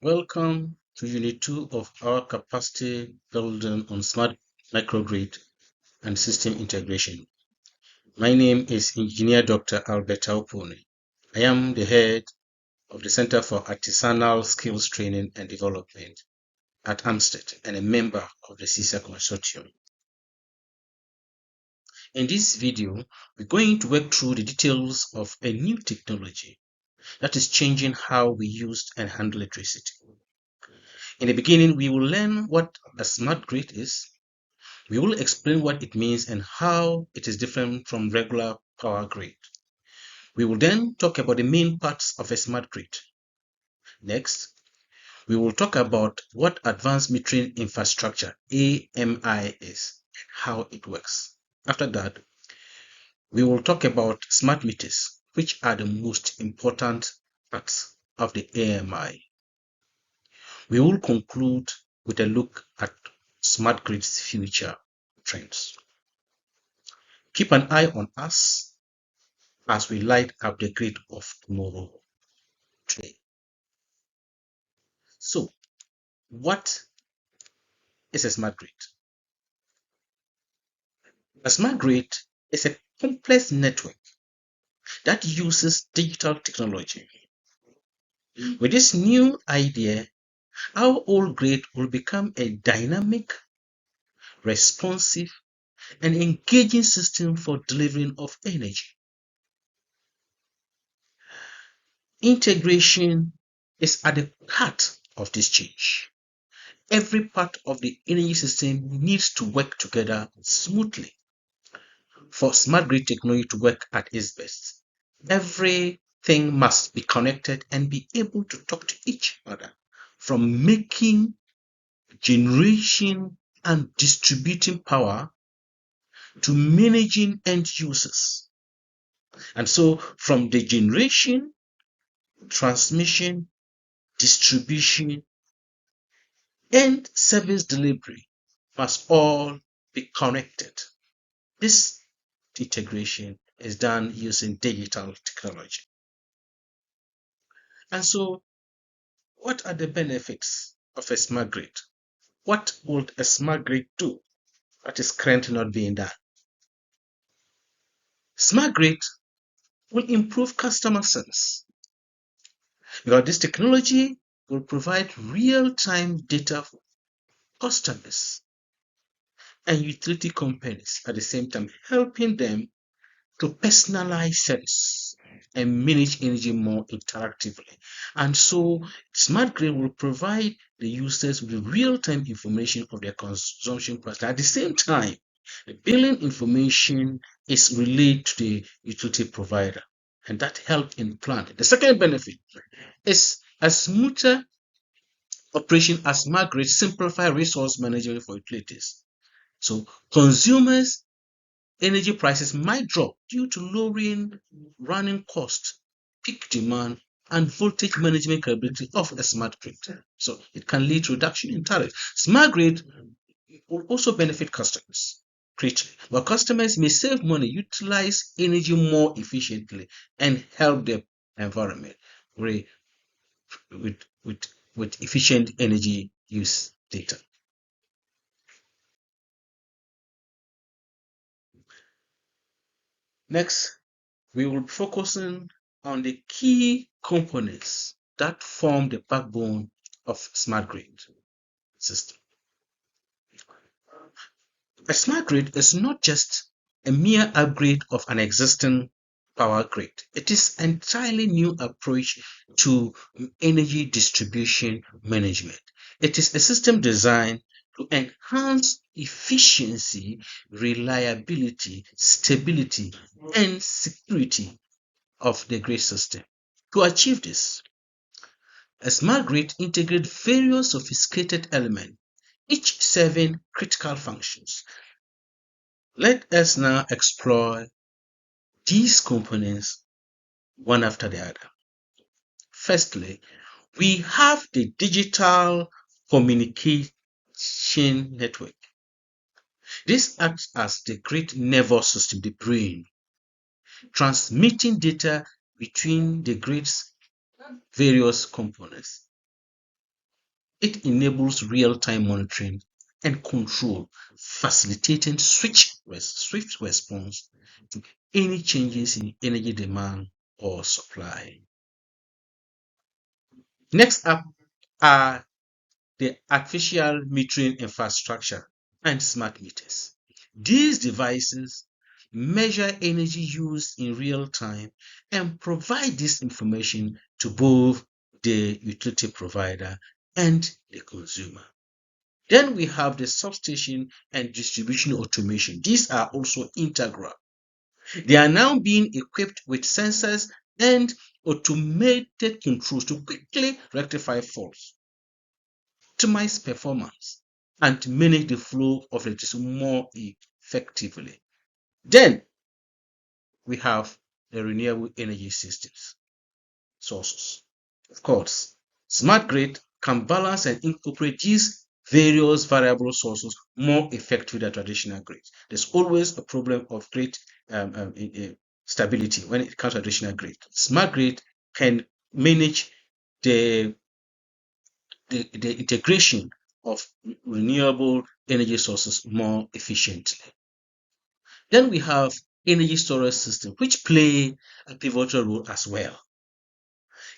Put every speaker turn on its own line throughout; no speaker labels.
Welcome to Unit 2 of our capacity building on smart microgrid and system integration. My name is Engineer Dr. Albert Aupone. I am the head of the Center for Artisanal Skills Training and Development at Amstead and a member of the CISA Consortium. In this video, we're going to work through the details of a new technology that is changing how we use and handle electricity. In the beginning, we will learn what a smart grid is. We will explain what it means and how it is different from regular power grid. We will then talk about the main parts of a smart grid. Next, we will talk about what advanced metering infrastructure AMI is and how it works. After that, we will talk about smart meters, which are the most important parts of the AMI. We will conclude with a look at smart grid's future trends. Keep an eye on us as we light up the grid of tomorrow today. So, what is a smart grid? A smart grid is a complex network that uses digital technology. With this new idea, our old grid will become a dynamic, responsive, and engaging system for delivering of energy. Integration is at the heart of this change. Every part of the energy system needs to work together smoothly for smart grid technology to work at its best. Everything must be connected and be able to talk to each other, from making, generation, and distributing power to managing end users. And so from the generation, transmission, distribution, and service delivery must all be connected. This integration is done using digital technology. And so, what are the benefits of a smart grid? What would a smart grid do that is currently not being done? Smart grid will improve customer service because this technology will provide real-time data for customers and utility companies at the same time, helping them to personalize service and manage energy more interactively. And so smart grid will provide the users with real-time information of their consumption patterns. At the same time, the billing information is relayed to the utility provider, and that helps in planning. The second benefit is a smoother operation as smart grid simplify resource management for utilities. So consumers' energy prices might drop due to lowering running costs, peak demand, and voltage management capability of a smart grid. So it can lead to reduction in tariff. Smart grid will also benefit customers greatly, where customers may save money, utilize energy more efficiently, and help the environment with efficient energy use data. Next, we will be focusing on the key components that form the backbone of smart grid system. A smart grid is not just a mere upgrade of an existing power grid. It is an entirely new approach to energy distribution management. It is a system designed to enhance efficiency, reliability, stability, and security of the grid system. To achieve this, a smart grid integrates various sophisticated elements, each serving critical functions. Let us now explore these components one after the other. Firstly, we have the digital communication network. This acts as the grid nervous system, the brain, transmitting data between the grid's various components. It enables real-time monitoring and control, facilitating swift response to any changes in energy demand or supply. Next up are the artificial metering infrastructure and smart meters. These devices measure energy used in real time and provide this information to both the utility provider and the consumer. Then we have the substation and distribution automation. These are also integral. They are now being equipped with sensors and automated controls to quickly rectify faults, optimize performance, and manage the flow of electricity more effectively. Then we have the renewable energy systems sources. Of course, smart grid can balance and incorporate these various variable sources more effectively than traditional grids. There's always a problem of grid stability when it comes to traditional grid. Smart grid can manage the integration of renewable energy sources more efficiently. Then we have energy storage systems, which play a pivotal role as well.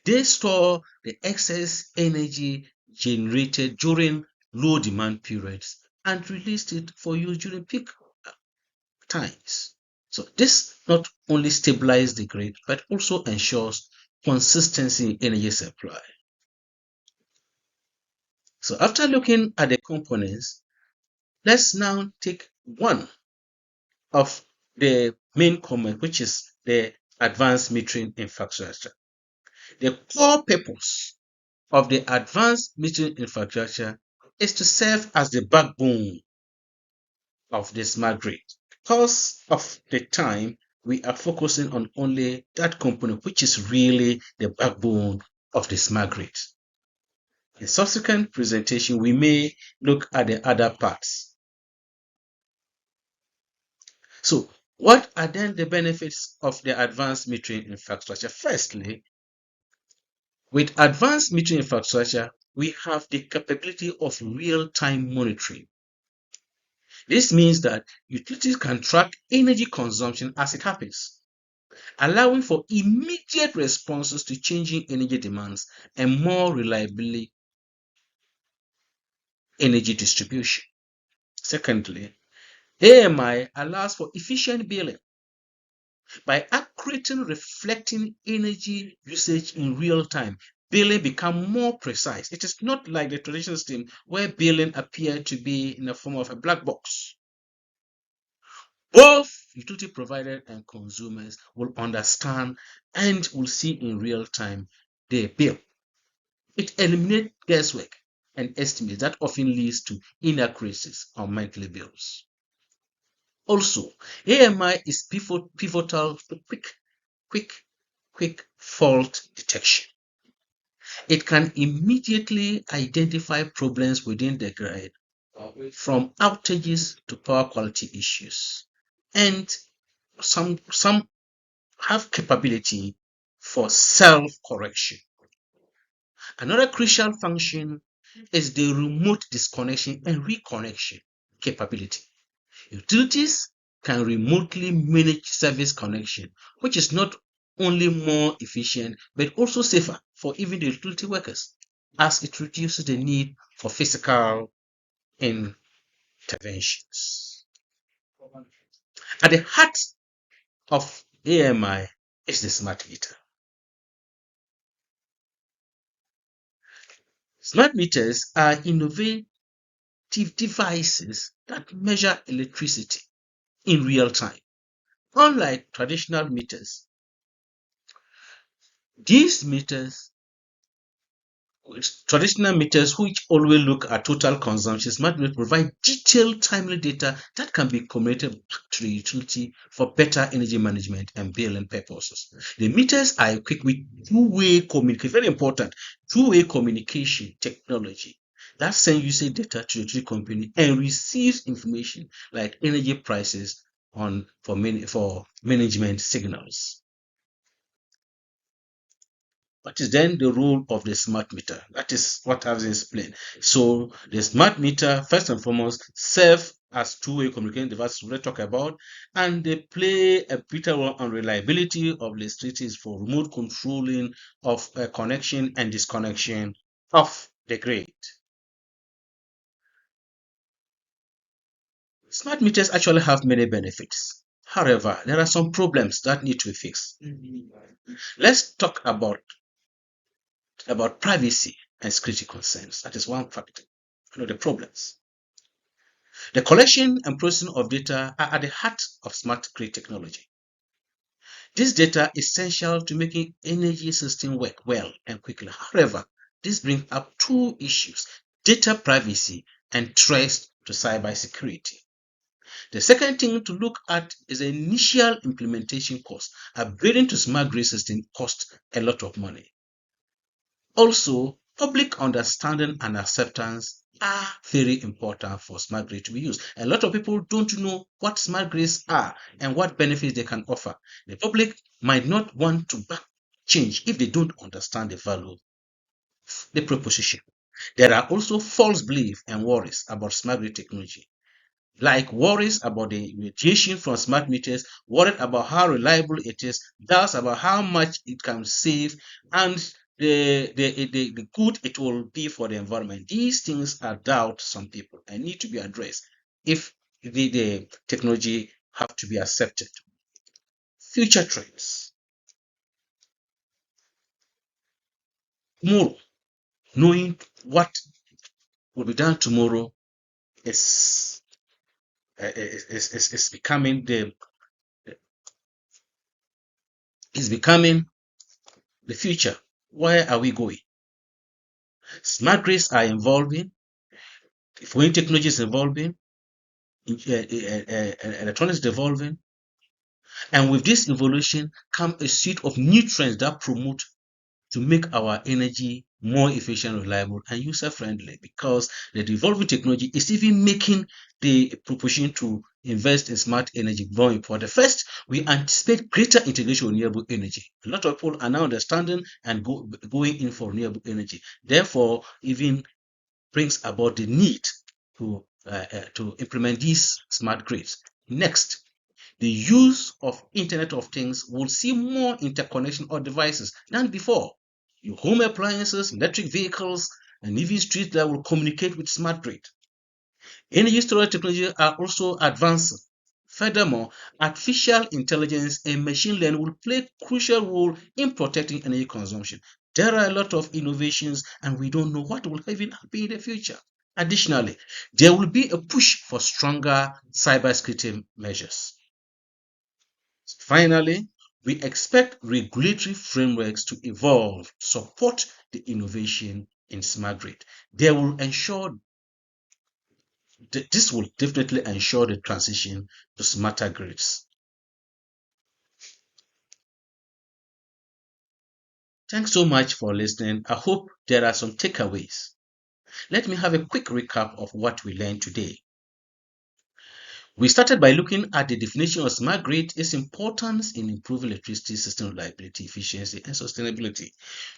They store the excess energy generated during low demand periods and release it for use during peak times. So this not only stabilizes the grid, but also ensures consistency in energy supply. So after looking at the components, let's now take one of the main components, which is the advanced metering infrastructure. The core purpose of the advanced metering infrastructure is to serve as the backbone of the smart grid. Because of the time, we are focusing on only that component, which is really the backbone of the smart grid. In subsequent presentation, we may look at the other parts. So, what are then the benefits of the advanced metering infrastructure? Firstly, with advanced metering infrastructure, we have the capability of real-time monitoring. This means that utilities can track energy consumption as it happens, allowing for immediate responses to changing energy demands and more reliable energy distribution. Secondly, AMI allows for efficient billing. By accurately reflecting energy usage in real time, billing becomes more precise. It is not like the traditional system where billing appears to be in the form of a black box. Both utility providers and consumers will understand and will see in real time their bill. It eliminates guesswork and estimates that often leads to inaccuracies on monthly bills. Also, AMI is pivotal to quick fault detection. It can immediately identify problems within the grid, from outages to power quality issues, and some have capability for self-correction. Another crucial function is the remote disconnection and reconnection capability. Utilities can remotely manage service connection, which is not only more efficient but also safer for even the utility workers, as it reduces the need for physical interventions. At the heart of AMI is the smart meter. Smart meters are innovative devices that measure electricity in real time. Unlike traditional meters, these meters, traditional meters which always look at total consumption, smart meters provide detailed, timely data that can be communicated to the utility for better energy management and billing purposes. The meters are equipped with two-way communication, very important, two-way communication technology that sends usage data to the utility company and receives information like energy prices for management signals. What is then the role of the smart meter? That is what I've explained. So the smart meter, first and foremost, serve as two-way communication devices we talk about, and they play a vital role on reliability of electricity for remote controlling of a connection and disconnection of the grid. Smart meters actually have many benefits. However, there are some problems that need to be fixed. Let's talk about privacy and security concerns. That is one factor. The problems. The collection and processing of data are at the heart of smart grid technology. This data is essential to making energy system work well and quickly. However, this brings up two issues: data privacy and threats to cybersecurity. The second thing to look at is the initial implementation cost. Upgrading to smart grid system costs a lot of money. Also, public understanding and acceptance are very important for smart grid to be used. A lot of people don't know what smart grids are and what benefits they can offer. The public might not want to back change if they don't understand the value of the proposition. There are also false beliefs and worries about smart grid technology, like worries about the radiation from smart meters, worried about how reliable it is, doubts about how much it can save, and the good it will be for the environment. These things are doubt some people and need to be addressed if the technology have to be accepted. Future trends. Tomorrow, knowing what will be done tomorrow is is becoming the future. Where are we going? Smart grids are evolving, when technology is evolving, electronics is evolving, and with this evolution come a suite of new trends that promote to make our energy more efficient, reliable, and user-friendly, because the evolving technology is even making the proposition to invest in smart energy more important. First, we anticipate greater integration of renewable energy. A lot of people are now understanding and going in for renewable energy. Therefore, even brings about the need to implement these smart grids. Next, the use of Internet of Things will see more interconnection of devices than before. Your home appliances, electric vehicles, and even streets that will communicate with smart grid. Energy storage technology are also advancing. Furthermore, artificial intelligence and machine learning will play a crucial role in protecting energy consumption. There are a lot of innovations, and we don't know what will even happen in the future. Additionally, there will be a push for stronger cybersecurity measures. Finally, we expect regulatory frameworks to evolve to support the innovation in smart grid. They will ensure this will definitely ensure the transition to smarter grids. Thanks so much for listening. I hope there are some takeaways. Let me have a quick recap of what we learned today. We started by looking at the definition of smart grid, its importance in improving electricity system reliability, efficiency, and sustainability.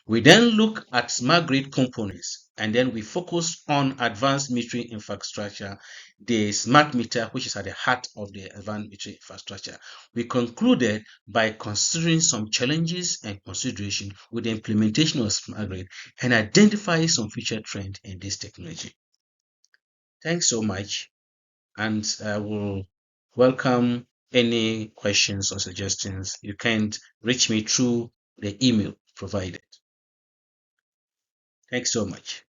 We then look at smart grid components, and then we focus on advanced metering infrastructure, the smart meter, which is at the heart of the advanced metering infrastructure. We concluded by considering some challenges and consideration with the implementation of smart grid and identify some future trends in this technology. Thanks so much, and I will welcome any questions or suggestions. You can reach me through the email provided. Thanks so much.